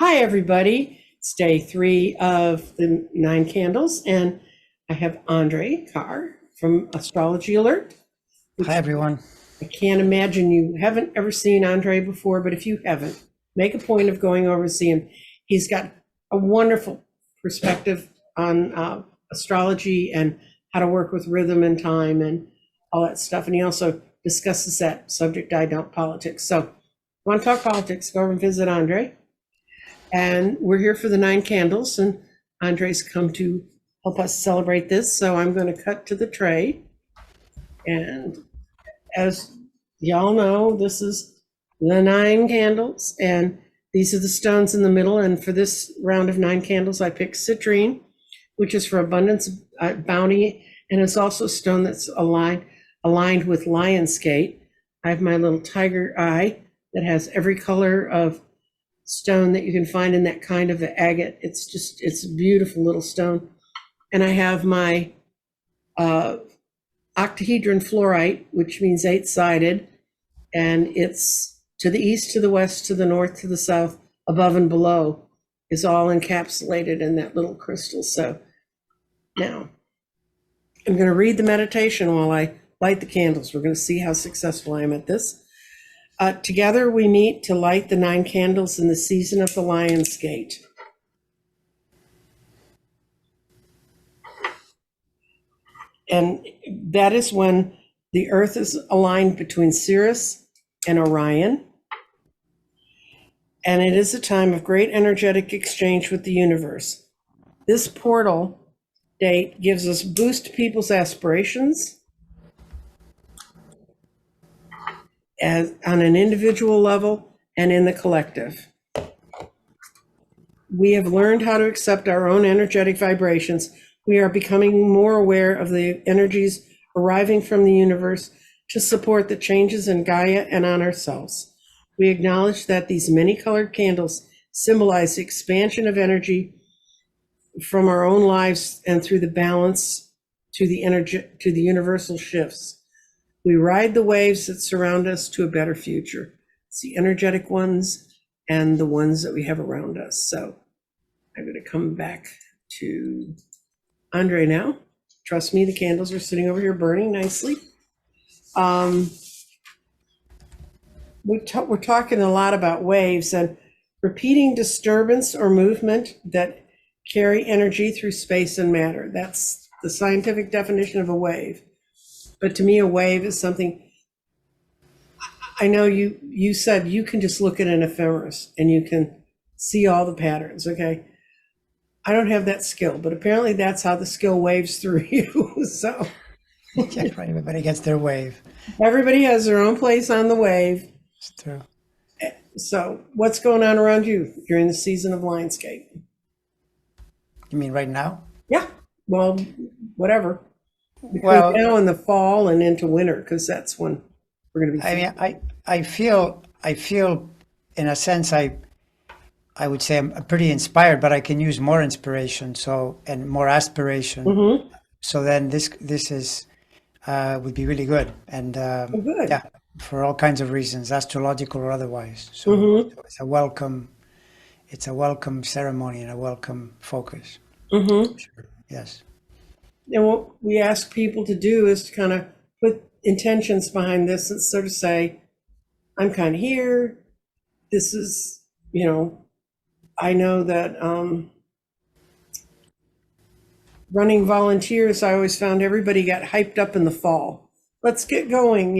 Hi, everybody. It's day 3 of the 9 candles, and I have Andre Carr from Astrology Alert, Hi, which everyone. I can't imagine you haven't ever seen Andre before, but if you haven't, make a point of going over and see him. He's got a wonderful perspective on astrology and how to work with rhythm and time and all that stuff. And he also discusses that subject I don't politics. So, if you want to talk politics, go over and visit Andre. And we're here for the 9 candles, and Andre's come to help us celebrate this. So I'm going to cut to the tray. And as y'all know, this is the 9 candles, and these are the stones in the middle. And for this round of 9 candles, I picked citrine, which is for abundance, bounty, and it's also a stone that's aligned with Lionsgate. I have my little tiger eye that has every color of stone that you can find in that kind of agate. It's a beautiful little stone. And I have my octahedron fluorite, which means 8-sided, and it's to the east, to the west, to the north, to the south, above and below, is all encapsulated in that little crystal. So now I'm going to read the meditation while I light the candles. We're going to see how successful I am at this. Together we meet to light the 9 candles in the season of the Lion's Gate. And that is when the earth is aligned between Sirius and Orion. And it is a time of great energetic exchange with the universe. This portal date gives us boost people's aspirations as on an individual level and in the collective. We have learned how to accept our own energetic vibrations. We are becoming more aware of the energies arriving from the universe to support the changes in Gaia and on ourselves. We acknowledge that these many colored candles symbolize the expansion of energy from our own lives and through the balance to the universal shifts. We ride the waves that surround us to a better future. It's the energetic ones and the ones that we have around us. So I'm going to come back to Andre now. Trust me, the candles are sitting over here burning nicely. We're talking a lot about waves and repeating disturbance or movement that carry energy through space and matter. That's the scientific definition of a wave. But to me, a wave is something, I know you said you can just look at an ephemeris and you can see all the patterns, okay? I don't have that skill, but apparently that's how the skill waves through you. So Yeah, right. Everybody gets their wave. everybody has their own place on the wave. It's true. So what's going on around you during the season of Lionsgate? You mean right now? Yeah, well, whatever. Between Well, now and the fall and into winter, because that's when we're going to be. I mean, I feel, in a sense, I would say I'm pretty inspired, but I can use more inspiration, and more aspiration. Mm-hmm. So then this is would be really good, and Oh, good. yeah, for all kinds of reasons, astrological or otherwise. So Mm-hmm. it's a welcome ceremony and a welcome focus. Mm-hmm. Sure. Yes. And what we ask people to do is to kind of put intentions behind this and sort of say, I'm kind of here. This is, I know that running volunteers, I always found everybody got hyped up in the fall. Let's get going.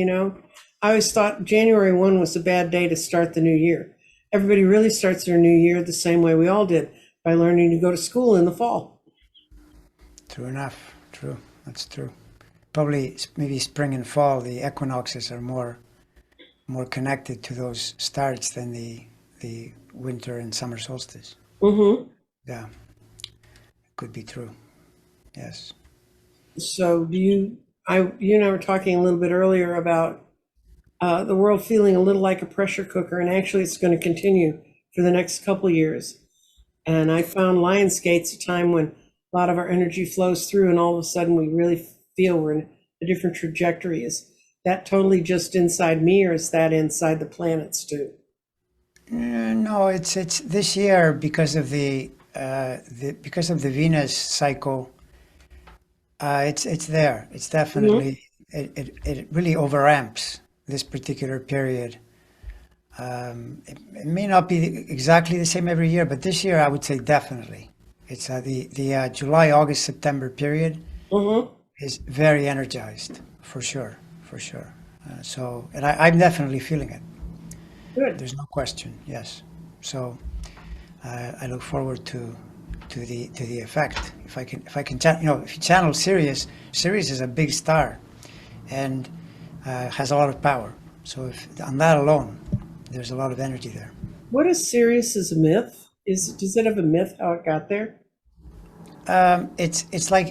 I always thought January 1 was a bad day to start the new year. Everybody really starts their new year the same way we all did, by learning to go to school in the fall. True enough. True. That's true. Probably maybe spring and fall, the equinoxes are more connected to those starts than the winter and summer solstice. Mm-hmm. Yeah, could be true. Yes. So you and I were talking a little bit earlier about the world feeling a little like a pressure cooker, and actually it's going to continue for the next couple years. And I found Lionsgate's a time when a lot of our energy flows through, and all of a sudden we really feel we're in a different trajectory. Is that totally just inside me, or is that inside the planets too? No, it's this year because of because of the Venus cycle. It's there. It's Mhm. definitely it really overamps this particular period. It may not be exactly the same every year, but this year I would say definitely. It's the July, August, September period Mhm. is very energized for sure, for sure. And I'm definitely feeling it. Good. There's no question. Yes. So I look forward to the effect. If I can if you channel Sirius, Sirius is a big star and has a lot of power. So if on that alone, there's a lot of energy there. What is Sirius as a myth? Does it have a myth how it got there? It's like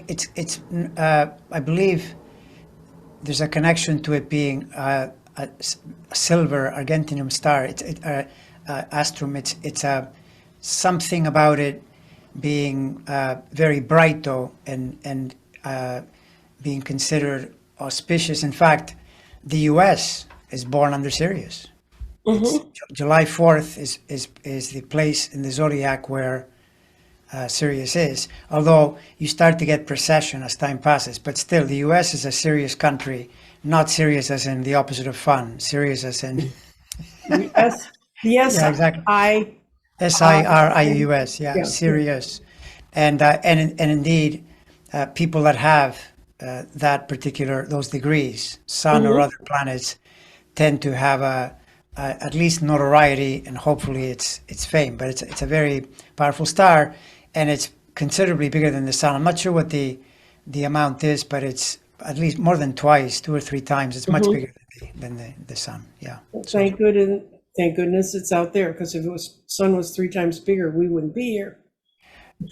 I believe there's a connection to it being a silver Argentinium star. Astrum. It's something about it being very bright though, and being considered auspicious. In fact, the U.S. is born under Sirius. It's Mhm. July 4th is the place in the zodiac where Sirius is. Although you start to get precession as time passes, but still, the U.S. is a serious country, not serious as in the opposite of fun, serious as in The S the yeah, exactly. I Sirius, yeah, yeah, yeah. serious, and indeed, people that have those degrees, Sun or Mhm. other planets, tend to have at least notoriety and hopefully it's fame. But it's a very powerful star, and it's considerably bigger than the Sun. I'm not sure what the amount is, but it's at least more than twice, 2 or 3 times. It's much Mhm. bigger than the Sun. Yeah. So. Thank goodness it's out there because if it was sun was 3 times bigger, we wouldn't be here.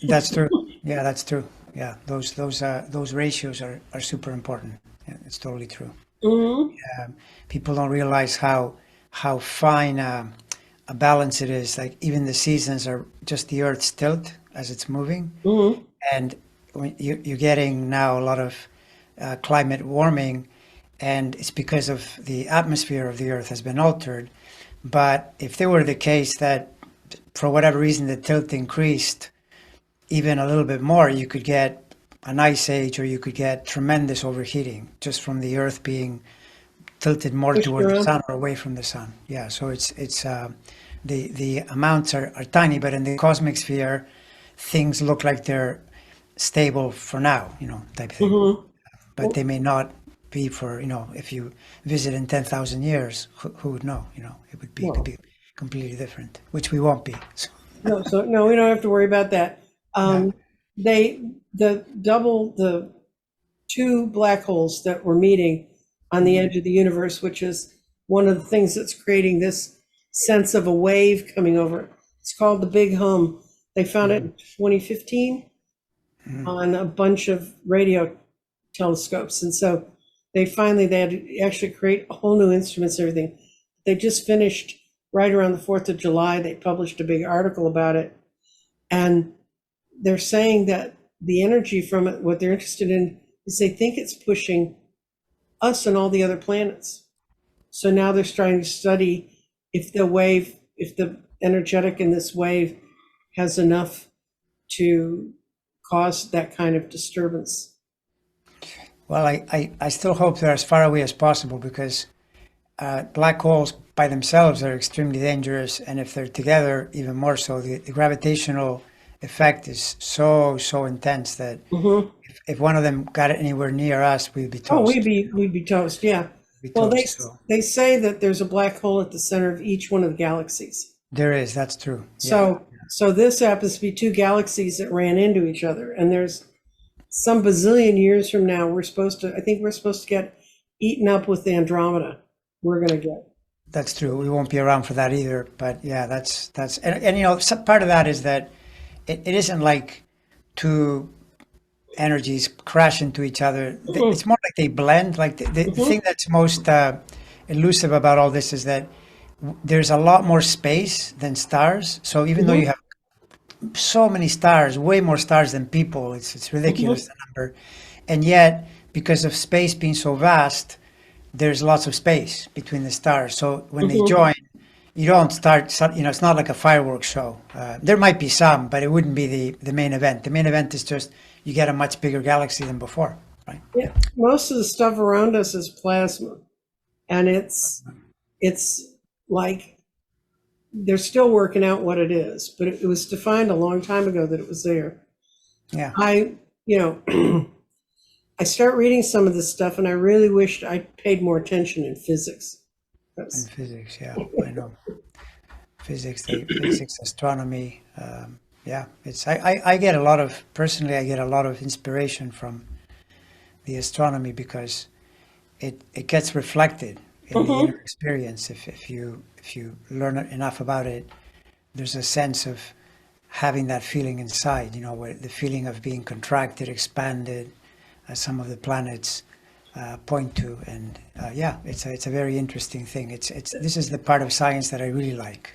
That's true. Yeah, that's true. Yeah, those ratios are super important. Yeah, it's totally true. Mhm. People don't realize how fine a balance it is. Like even the seasons are just the Earth's tilt as it's moving, Mhm. and you're getting now a lot of climate warming, and it's because of the atmosphere of the Earth has been altered. But if there were the case that for whatever reason the tilt increased even a little bit more, you could get an ice age or you could get tremendous overheating just from the Earth being tilted more Pushed toward the around. sun or away from the sun. Yeah, so it's the amounts are tiny, but in the cosmic sphere, things look like they're stable for now, type thing. Mhm. But they may not be for if you visit in 10,000 years, who would know? It could Well, be completely different, which we won't be. So, no, we don't have to worry about that. yeah. They the two black holes that were meeting on the Mhm. edge of the universe, which is one of the things that's creating this sense of a wave coming over. It's called the Big Hum. They found it Mhm. in 2015 Mhm. on a bunch of radio telescopes, and so they had to actually create a whole new instruments and everything. They just finished right around the 4th of July. They published a big article about it, and they're saying that the energy from it, what they're interested in, is they think it's pushing us and all the other planets. So now they're trying to study if the energetic in this wave has enough to cause that kind of disturbance. Well, I still hope they're as far away as possible because black holes by themselves are extremely dangerous, and if they're together, even more so. The gravitational effect is so intense that Mhm. if one of them got anywhere near us, we'd be Oh, toast. we'd be toast. Yeah. We'd be Well, toast. So they say that there's a black hole at the center of each one of the galaxies. there is. That's true. Yeah. So this happens to be two galaxies that ran into each other, and there's some bazillion years from now, I think we're supposed to get eaten up with Andromeda. We're going to get. That's true. We won't be around for that either. But yeah, that's and some part of that is that it isn't like two energies crash into each other. Mhm. It's more like they blend. Like the thing Mhm. that's most elusive about all this is that there's a lot more space than stars. So even though you Mhm. have so many stars, way more stars than people, it's ridiculous Mhm. the number, and yet because of space being so vast, there's lots of space between the stars. So when they Mhm. join, you don't start, it's not like a fireworks show. There might be some, but it wouldn't be the main event. The main event is just you get a much bigger galaxy than before, right? Yeah, most of the stuff around us is plasma, and it's like they're still working out what it is, but it was defined a long time ago that it was there. Yeah, I, you know, I start reading some of this stuff, and I really wished I paid more attention in physics. and That's, physics, yeah, I know. Physics, astronomy, yeah, I get a lot of, personally, I get a lot of inspiration from the astronomy because it gets reflected in the inner Mhm. experience. If you learn enough about it, there's a sense of having that feeling inside, where the feeling of being contracted, expanded, as some of the planets point to. And yeah, it's a very interesting thing. This is the part of science that I really like.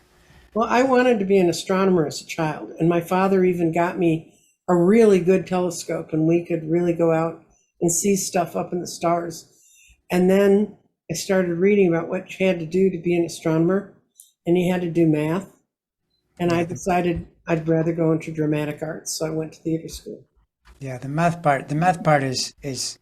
Well, I wanted to be an astronomer as a child, and my father even got me a really good telescope, and we could really go out and see stuff up in the stars. And then I started reading about what you had to do to be an astronomer, and you had to do math. And I Yeah, decided I'd rather go into dramatic arts, so I went to theater school. yeah. The math part is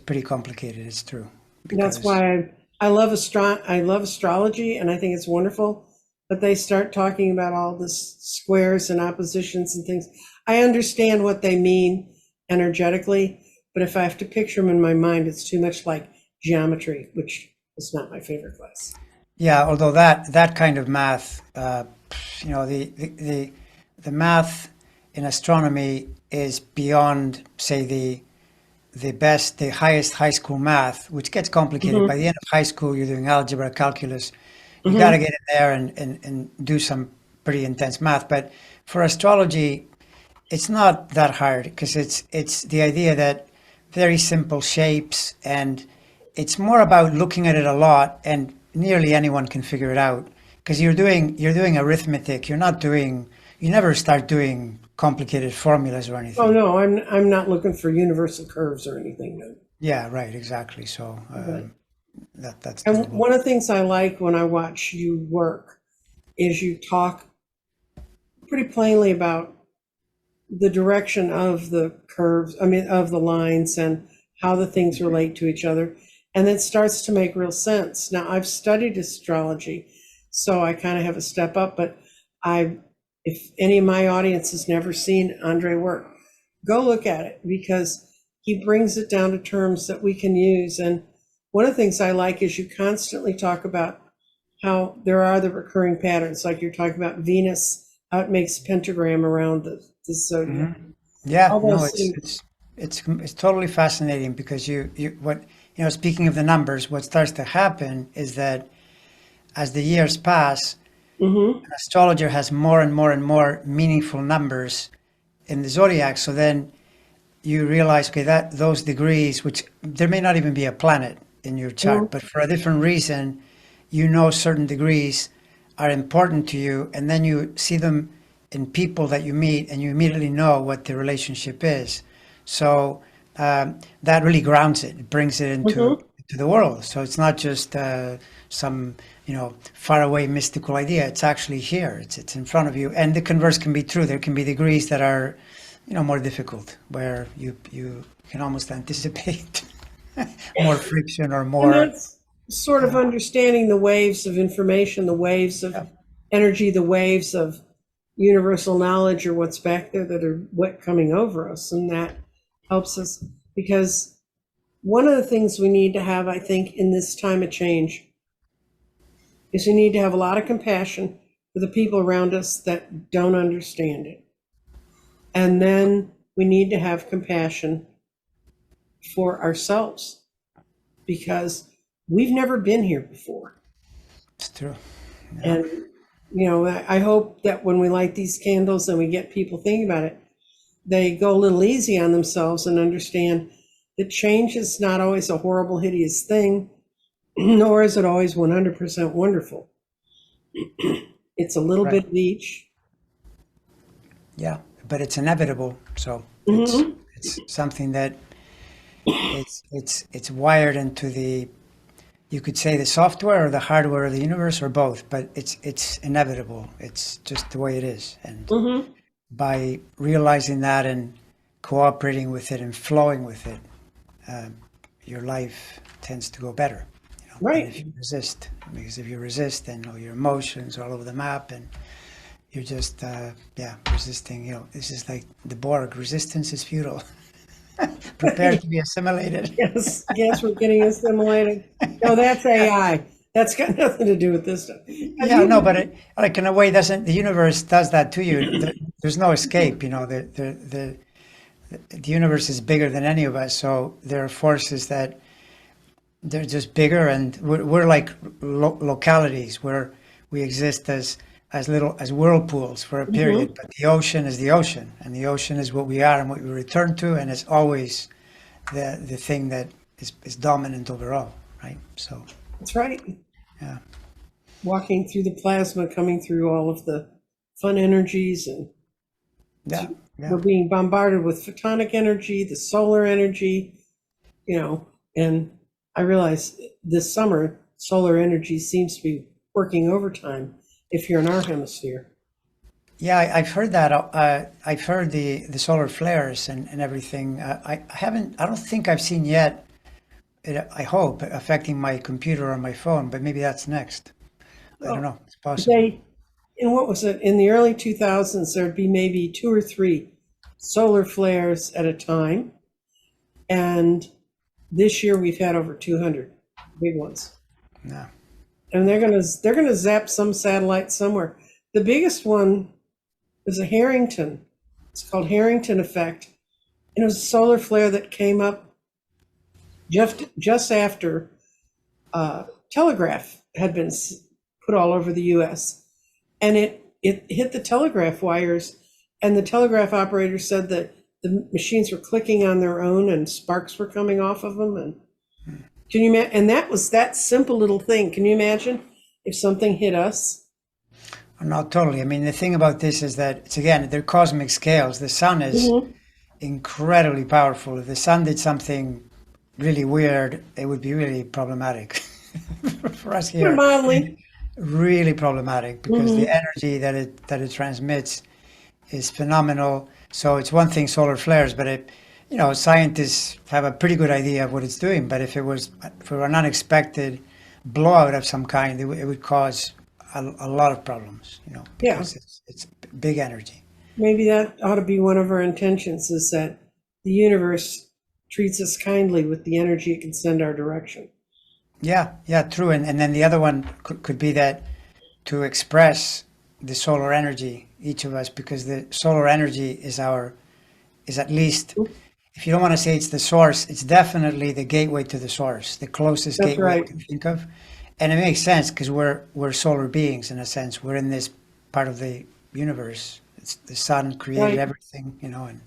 pretty complicated. It's true And that's because why I love astrology, and I think it's wonderful. But they start talking about all this squares and oppositions and things. I understand what they mean energetically, but if I have to picture them in my mind, it's too much like geometry, which is not my favorite class. yeah. Although that kind of math, the math in astronomy is beyond, say, the highest high school math, which gets complicated. By Hmm. the end of high school, you're doing algebra, calculus. You got to Hmm. get in there and do some pretty intense math. But for astrology, it's not that hard because it's the idea that very simple shapes, and it's more about looking at it a lot, and nearly anyone can figure it out because you're doing arithmetic. You never start doing complicated formulas or Oh anything. no, I'm not looking for universal curves or anything. No. Yeah, right, exactly. So But that's and doable. one of the things I like when I watch you work is you talk pretty plainly about the direction of the curves, I mean, of the lines and how the things relate to each other. And it starts to make real sense. Now, I've studied astrology, so I kind of have a step up, but I, if any of my audience has never seen Andre work, go look at it because he brings it down to terms that we can use. And one of the things I like is you constantly talk about how there are the recurring patterns, like you're talking about Venus, how it makes pentagram around the zodiac. Hmm. Yeah, All no, those it's things. it's it's totally fascinating because speaking of the numbers, what starts to happen is that as the years pass, Hmm. an astrologer has more and more and more meaningful numbers in the zodiac. So then you realize, okay, that those degrees, which there may not even be a planet in your chart, but for a different reason, certain degrees are important to you, and then you see them in people that you meet, and you immediately know what the relationship is. So that really grounds it. It brings it into Hmm. to the world. So it's not just some faraway mystical idea. It's actually here. It's in front of you. And the converse can be true. There can be degrees that are more difficult, where you can almost anticipate more friction or And more. that's sort of Yeah, understanding the waves of information, the waves of yeah, energy, the waves of universal knowledge or what's back there that are what coming over us. And that helps us because one of the things we need to have, I think, in this time of change is we need to have a lot of compassion for the people around us that don't understand it. And then we need to have compassion for ourselves because we've never been here before. it's true. Yeah, And, I hope that when we light these candles and we get people thinking about it, they go a little easy on themselves and understand that change is not always a horrible, hideous thing, nor is it always 100% wonderful. It's a little right. bit of each. Yeah, but it's inevitable. So it's Hmm. it's something that it's wired into the you could say the software or the hardware of the universe or both, but it's inevitable. It's just the way it is. And Mm-hmm. by realizing that and cooperating with it and flowing with it, uh, your life tends to go better. You know, than if Right. you resist. Because if you resist, then all your emotions are all over the map, and you're just resisting. You know, this is like the Borg. Resistance is futile. Prepare to be assimilated. Yes, yes, we're getting assimilated. No, that's Yeah, AI. That's got nothing to do with this stuff. Have yeah, you no, ever, but like in a way, doesn't the universe does that to you? There's no escape. You know, the universe is bigger than any of us, so there are forces that they're just bigger, and we're like localities where we exist as little as whirlpools for a period. Mhm. But the ocean is the ocean, and the ocean is what we are and what we return to, and it's always the thing that is dominant overall, right? So That's right. yeah, Walking through the plasma, coming through all of the fun energies, and yeah, we're yeah. being bombarded with photonic energy, the solar energy, you know, and I realize this summer, solar energy seems to be working overtime if you're in our hemisphere. Yeah, I've heard that. I've heard the solar flares and everything. I haven't. I don't think I've seen yet. I hope affecting my computer or my phone, but maybe that's next. I don't Well, know. It's possible. they, in what was it, in the early 2000s, there'd be maybe two or three solar flares at a time. And this year we've had over 200 big ones. No. And they're gonna zap some satellite somewhere. The biggest one is a Harrington. It's called Harrington effect. And it was a solar flare that came up just after telegraph had been put all over the U.S. And it hit the telegraph wires, and the telegraph operator said that the machines were clicking on their own and sparks were coming off of them. And can you imagine? And that was that simple little thing. Can you imagine if something hit us? Not totally. I mean, the thing about this is that it's again, they're cosmic scales. The sun is Mhm. incredibly powerful. If the sun did something really weird, it would be really problematic for us Put it here. I mildly. mean, really problematic because the Hmm. energy that it transmits is phenomenal. So it's one thing solar flares, but scientists have a pretty good idea of what it's doing. But if it was for an unexpected blowout of some kind, it would cause a lot of problems. Yeah, Because it's big energy. maybe that ought to be one of our intentions, is that the universe treats us kindly with the energy it can send our direction. Yeah, yeah, true. And then the other one could be that to express the solar energy, each of us, because the solar energy is at least, if you don't want to say it's the source, it's definitely the gateway to the source, the closest That's gateway you right. can think of. And it makes sense because we're solar beings in a sense. We're in this part of the universe. It's the sun created Right. everything, and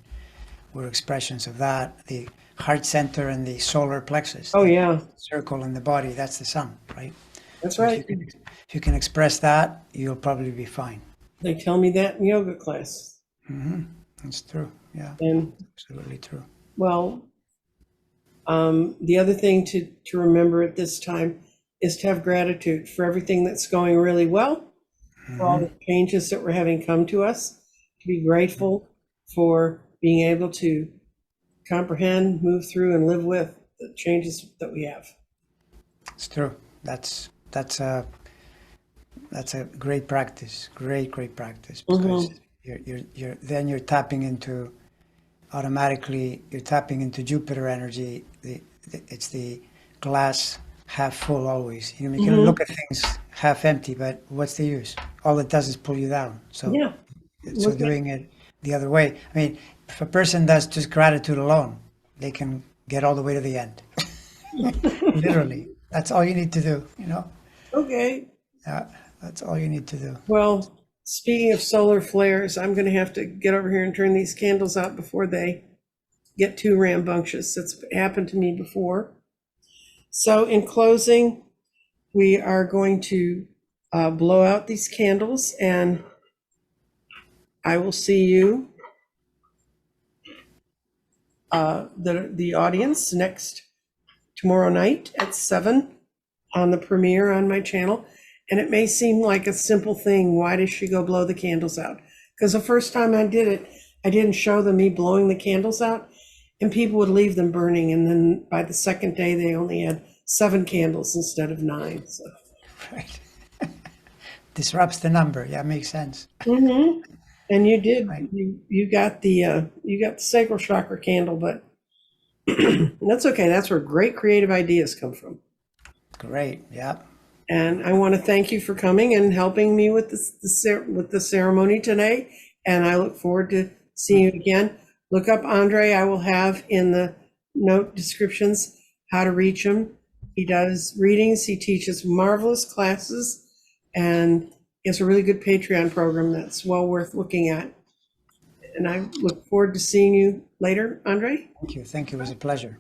we're expressions of that. The heart center and the solar plexus, Oh that yeah, circle in the body, that's the sun, right? that's So if right. you can express that, you'll probably be fine. They tell me that in yoga class. That's true. Yeah, And absolutely true. well, the other thing to remember at this time is to have gratitude for everything that's going really well, for all the changes that we're having come to us, to be grateful for being able to comprehend, move through, and live with the changes that we have. It's true. That's a great practice. Great practice because Hmm. you're tapping into automatically you're tapping into Jupiter energy. It's the glass half full always. You can Hmm. look at things half empty, but what's the use? All it does is pull you down. So Yeah. so Look at doing it the other way. I mean, if a person does just gratitude alone, they can get all the way to the end. Literally, that's all you need to do. okay. Yeah, that's all you need to do. Well, speaking of solar flares, I'm going to have to get over here and turn these candles out before they get too rambunctious. It's happened to me before. So, in closing, we are going to blow out these candles, and I will see you, the audience, next tomorrow night at 7 on the premiere on my channel. And it may seem like a simple thing. Why does she go blow the candles out? Because the first time I did it, I didn't show them me blowing the candles out, and people would leave them burning. And then by the second day, they only had 7 candles instead of 9. So. Right. Disrupts the number. Yeah, makes sense. Mm-hmm. And you did. Right. You got the sacral chakra candle, but that's okay. That's where great creative ideas come from. Great. Yeah. And I want to thank you for coming and helping me with with the ceremony today. And I look forward to seeing you again. Look up Andre. I will have in the note descriptions how to reach him. He does readings. He teaches marvelous classes, and he has a really good Patreon program that's well worth looking at. And I look forward to seeing you later, Andre. Thank you. Thank you. It was a pleasure.